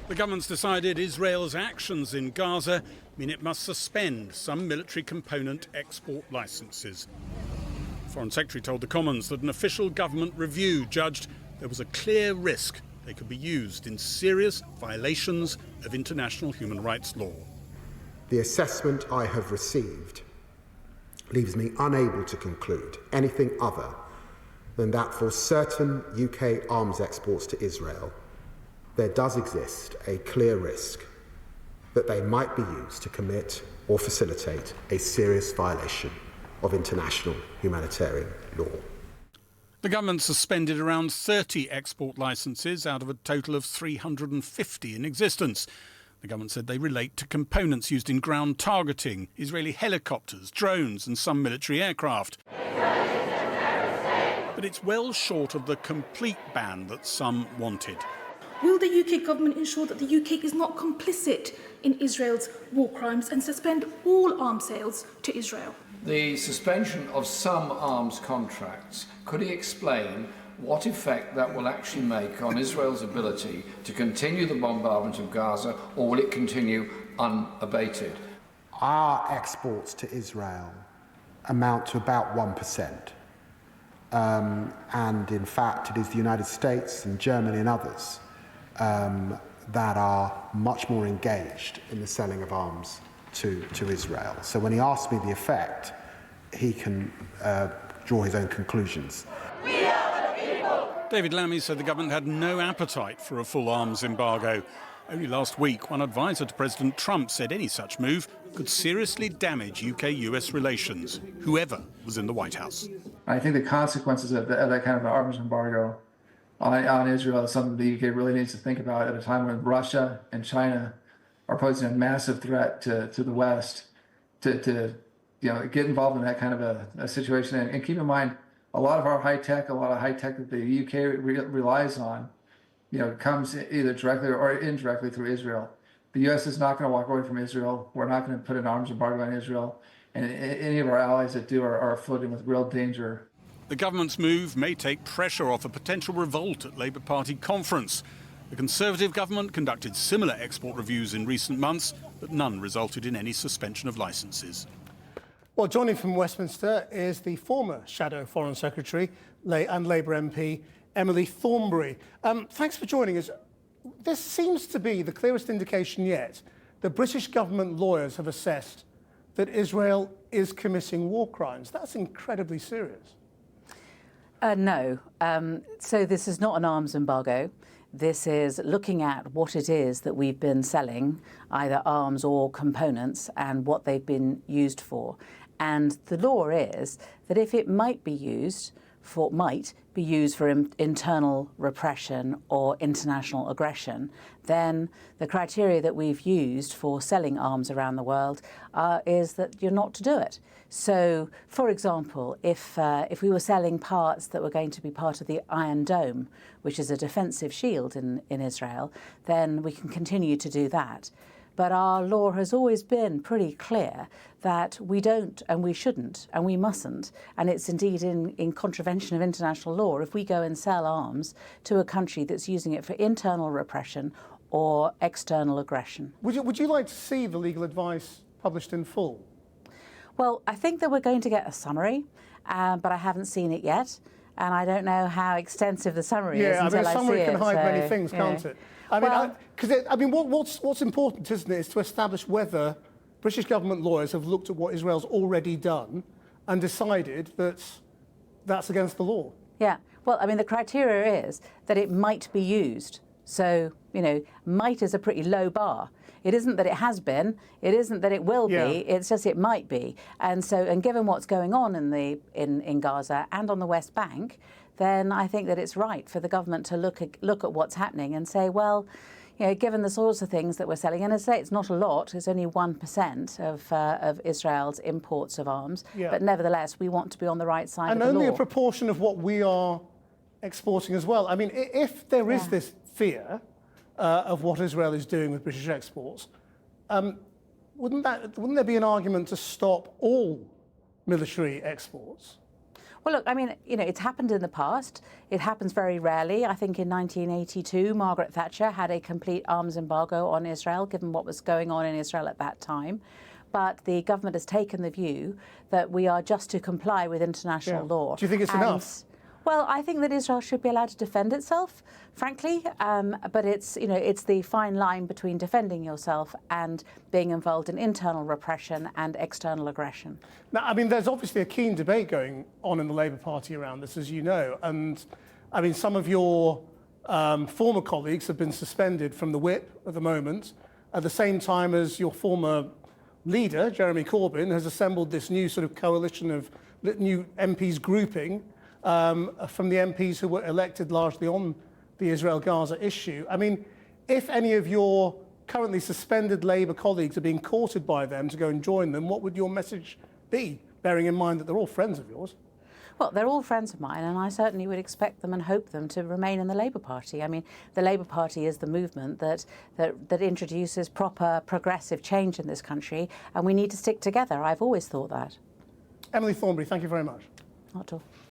The government's decided Israel's actions in Gaza mean it must suspend some military component export licences. The Foreign Secretary told the Commons that an official government review judged there was a clear risk they could be used in serious violations of international human rights law. The assessment I have received leaves me unable to conclude anything other than that for certain UK arms exports to Israel, there does exist a clear risk that they might be used to commit or facilitate a serious violation of international humanitarian law. The government suspended around 30 export licences out of a total of 350 in existence. The government said they relate to components used in ground targeting, Israeli helicopters, drones and some military aircraft. But it's well short of the complete ban that some wanted. Will the UK government ensure that the UK is not complicit in Israel's war crimes and suspend all arms sales to Israel? The suspension of some arms contracts, could he explain what effect that will actually make on Israel's ability to continue the bombardment of Gaza, or will it continue unabated? Our exports to Israel amount to about 1%. And in fact, it is the United States and Germany and others that are much more engaged in the selling of arms to Israel. So when he asks me the effect, he can draw his own conclusions. We are the people! David Lammy said the government had no appetite for a full arms embargo. Only last week, one advisor to President Trump said any such move could seriously damage UK-US relations, whoever was in the White House. I think the consequences of that kind of an arms embargo on Israel is something the UK really needs to think about at a time when Russia and China are posing a massive threat to the West to get involved in that kind of a situation. And keep in mind, a lot of high tech that the UK relies on, comes either directly or indirectly through Israel. The US is not going to walk away from Israel. We're not going to put an arms embargo on Israel. And any of our allies that do are floating with real danger. The government's move may take pressure off a potential revolt at Labour Party conference. The Conservative government conducted similar export reviews in recent months, but none resulted in any suspension of licences. Well, joining from Westminster is the former Shadow Foreign Secretary and Labour MP, Emily Thornberry. Thanks for joining us. This seems to be the clearest indication yet that British government lawyers have assessed that Israel is committing war crimes. That's incredibly serious. No. So this is not an arms embargo. This is looking at what it is that we've been selling, either arms or components, and what they've been used for. And the law is that if it might be used for internal repression or international aggression, then the criteria that we've used for selling arms around the world is that you're not to do it. So, for example, if we were selling parts that were going to be part of the Iron Dome, which is a defensive shield in Israel, then we can continue to do that. But our law has always been pretty clear that we don't and we shouldn't and we mustn't. And it's indeed in contravention of international law if we go and sell arms to a country that's using it for internal repression or external aggression. Would you like to see the legal advice published in full? Well, I think that we're going to get a summary, but I haven't seen it yet. And I don't know how extensive the summary is until I see it. Yeah, a summary can hide many things, can't it? What's important, isn't it, is to establish whether British government lawyers have looked at what Israel's already done and decided that that's against the law. Yeah. Well, the criteria is that it might be used. So, might is a pretty low bar. It isn't that it has been. It isn't that it will be. It's just it might be. And given what's going on in Gaza and on the West Bank, then I think that it's right for the government to look at what's happening and say, well, given the sorts of things that we're selling, and as I say, it's not a lot. It's only 1% of Israel's imports of arms. Yeah. But nevertheless, we want to be on the right side of the law. And only a proportion of what we are exporting as well. If there is this fear of what Israel is doing with British exports, wouldn't there be an argument to stop all military exports? Well, look, I mean, you know, it's happened in the past. It happens very rarely. I think in 1982, Margaret Thatcher had a complete arms embargo on Israel, given what was going on in Israel at that time. But the government has taken the view that we are just to comply with international law. Do you think it's enough? Well, I think that Israel should be allowed to defend itself, frankly. But it's, you know, it's the fine line between defending yourself and being involved in internal repression and external aggression. Now, I mean, there's obviously a keen debate going on in the Labour Party around this, as you know. And I mean, some of your former colleagues have been suspended from the whip at the moment, at the same time as your former leader, Jeremy Corbyn, has assembled this new sort of coalition of new MPs grouping from the MPs who were elected largely on the Israel-Gaza issue. I mean, if any of your currently suspended Labour colleagues are being courted by them to go and join them, what would your message be, bearing in mind that they're all friends of yours? Well, they're all friends of mine, and I certainly would expect them and hope them to remain in the Labour Party. I mean, the Labour Party is the movement that introduces proper progressive change in this country, and we need to stick together. I've always thought that. Emily Thornberry, thank you very much. Not at all.